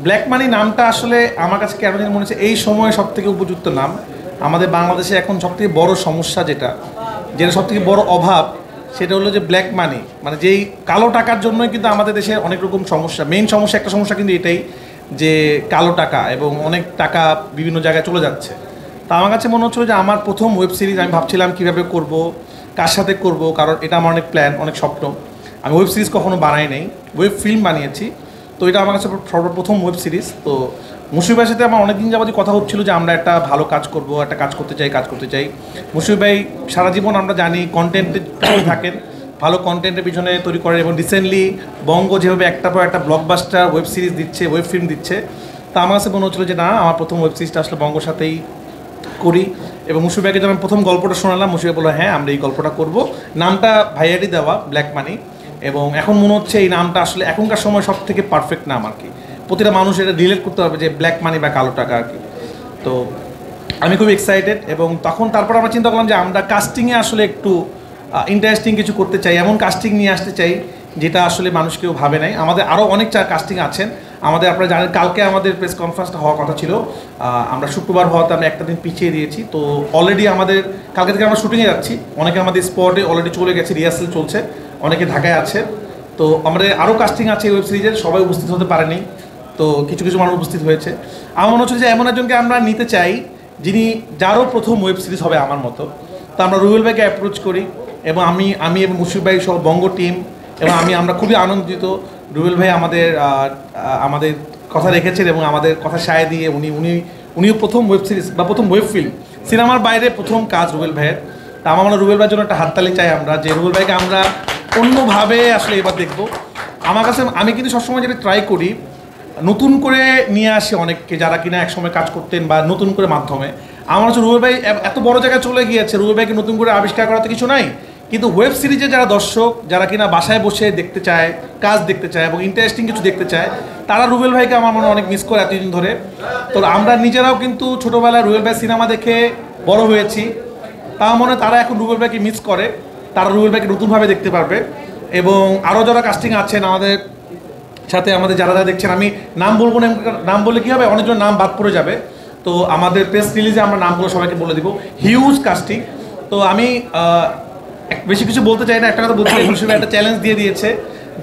Black money নামটা আসলে আমার কাছে কেন জানি মনে হচ্ছে এই সময়ে সবথেকে উপযুক্ত নাম। আমাদের বাংলাদেশে এখন সবথেকে বড় সমস্যা যেটা সবথেকে বড় অভাব, সেটা হলো যে ব্ল্যাক মানি, মানে যেই কালো টাকার জন্যই কিন্তু আমাদের দেশে অনেক রকম সমস্যা। মেইন সমস্যা, একটা সমস্যা কিন্তু এটাই যে কালো টাকা এবং অনেক টাকা বিভিন্ন জায়গায় চলে যাচ্ছে। তা আমার কাছে মনে হচ্ছিল যে আমার প্রথম ওয়েব সিরিজ আমি ভাবছিলাম কীভাবে করব, কার সাথে করব, কারণ এটা আমার অনেক প্ল্যান, অনেক স্বপ্ন। আমি ওয়েব সিরিজ কখনো বানাই নাই, ওয়েব ফিল্ম বানিয়েছি। তো এটা আমার কাছে সর্বপ্রথম ওয়েব সিরিজ। তো মুশফিক ভাইয়ের সাথে আমার অনেকদিন যাবতই কথা হচ্ছিল যে আমরা একটা ভালো কাজ করব, একটা কাজ করতে চাই। মুশফিক ভাই সারা জীবন আমরা জানি কন্টেন্টের পিছনে থাকেন, ভালো কন্টেন্টের পিছনে তৈরি করেন, এবং রিসেন্টলি বঙ্গ যেভাবে একটার পর একটা ব্লকবাস্টার ওয়েব সিরিজ দিচ্ছে, ওয়েব ফিল্ম দিচ্ছে, তা আমার কাছে মনে হচ্ছিলো যে না, আমার প্রথম ওয়েব সিরিজটা আসলে বঙ্গর সাথেই করি। এবং মুশফিক ভাইকে যখন প্রথম গল্পটা শোনালাম, মুশফিক ভাই বললো হ্যাঁ আমরা এই গল্পটা করব। নামটা ভাইয়ারই দেওয়া, ব্ল্যাক মানি। এবং এখন মনে হচ্ছে এই নামটা আসলে এখনকার সময় সব থেকে পারফেক্ট নাম আর কি। প্রতিটা মানুষ এটা রিলেট করতে পারবে যে ব্ল্যাক মানি বা কালো টাকা আর কি। তো আমি খুব এক্সাইটেড। এবং তারপর আমরা চিন্তা করলাম যে আমরা কাস্টিংয়ে আসলে একটু ইন্টারেস্টিং কিছু করতে চাই, এমন কাস্টিং নিয়ে আসতে চাই যেটা আসলে মানুষ কেউ ভাবে নাই। আমাদের আরও অনেক কাস্টিং আছেন আমাদের, আপনারা জানেন কালকে আমাদের প্রেস কনফারেন্সটা হওয়ার কথা ছিল, আমরা শুক্রবার হওয়াতে আমরা একটা দিন পিছিয়ে দিয়েছি। তো অলরেডি আমাদের কালকে থেকে আমরা শুটিংয়ে যাচ্ছি, অনেকে আমাদের স্পটে অলরেডি চলে গেছে, রিহার্সাল চলছে, অনেকে ঢাকায় আছে। তো আমাদের আরও কাস্টিং আছে ওয়েব সিরিজের, সবাই উপস্থিত হতে পারেনি, তো কিছু কিছু মানুষ উপস্থিত হয়েছে। আমার মনে হচ্ছে যে এমন একজনকে আমরা নিতে চাই যারও প্রথম ওয়েব সিরিজ হবে আমার মতো। তো আমরা রুবেল ভাইকে অ্যাপ্রোচ করি, এবং আমি এবং মুশফিক ভাই সহ বঙ্গ টিম এবং আমরা খুবই আনন্দিত। রুবেল ভাই আমাদের কথা রেখেছেন এবং আমাদের কথা সায় দিয়ে উনিও প্রথম ওয়েব সিরিজ বা প্রথম ওয়েব ফিল্ম, সিনেমার বাইরে প্রথম কাজ রুবেল ভাইয়ের। তা আমার মনে হয় রুবেল ভাইয়ের জন্য একটা হাততালি চাই আমরা, যে রুবেল ভাইকে আমরা অন্যভাবে আসলে এবার দেখবো। আমার কাছে আমি কিন্তু সবসময় যেটা ট্রাই করি, নতুন করে নিয়ে আসি অনেককে যারা কিনা একসময় কাজ করতেন, বা নতুন করে মাধ্যমে। আমার হচ্ছে রুবেল ভাই এত বড় জায়গায় চলে গিয়েছে, রুবেল ভাইকে নতুন করে আবিষ্কার করাতে কিছু নাই। কিন্তু ওয়েব সিরিজে যারা দর্শক, যারা কিনা বাসায় বসে দেখতে চায়, কাজ দেখতে চায় এবং ইন্টারেস্টিং কিছু দেখতে চায়, তারা রুবেল ভাইকে আমার মনে অনেক মিস করে এতদিন ধরে। তো আমরা নিজেরাও কিন্তু ছোটোবেলায় রুবেল ভাই সিনেমা দেখে বড় হয়েছি, তা মনে তারা এখন রুবেল ভাইকে মিস করে, তারা রুবেল ভাইকে নতুনভাবে দেখতে পারবে। এবং আরও যারা কাস্টিং আছেন আমাদের সাথে, আমাদের যারা যারা দেখছেন, আমি নাম বলবো না, নাম বললে কী হবে, অনেকজন নাম বাদ পড়ে যাবে। তো আমাদের প্রেস রিলিজে আমরা নামগুলো সবাইকে বলে দিব, হিউজ কাস্টিং। তো আমি বেশি কিছু বলতে চাই না, একটা কথা বলতে চাই, মুশফিক একটা চ্যালেঞ্জ দিয়ে দিয়েছে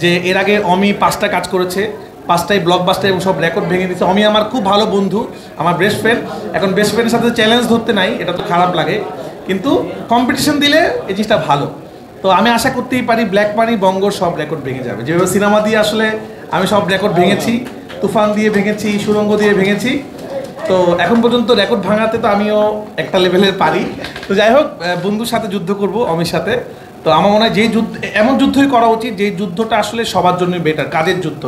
যে এর আগে অমি 5টা কাজ করেছে, 5টাই ব্লকবাস্টার এবং সব রেকর্ড ভেঙে দিয়েছে। অমি আমার খুব ভালো বন্ধু, আমার বেস্ট ফ্রেন্ড। এখন বেস্ট ফ্রেন্ডের সাথে চ্যালেঞ্জ ধরতে নাই, এটা তো খারাপ লাগে, কিন্তু কম্পিটিশন দিলে এই জিনিসটা ভালো। তো আমি আশা করতেই পারি ব্ল্যাক মানি বঙ্গর সব রেকর্ড ভেঙে যাবে, যেভাবে সিনেমা দিয়ে আসলে আমি সব রেকর্ড ভেঙেছি, তুফান দিয়ে ভেঙেছি, সুরঙ্গ দিয়ে ভেঙেছি। তো এখন পর্যন্ত রেকর্ড ভাঙাতে তো আমিও একটা লেভেলের পারি। তো যাই হোক, বন্ধুর সাথে যুদ্ধ করব, অমির সাথে। তো আমার মনে হয় যেই যুদ্ধ, এমন যুদ্ধই করা উচিত যে যুদ্ধটা আসলে সবার জন্যই বেটার, কাজের যুদ্ধ।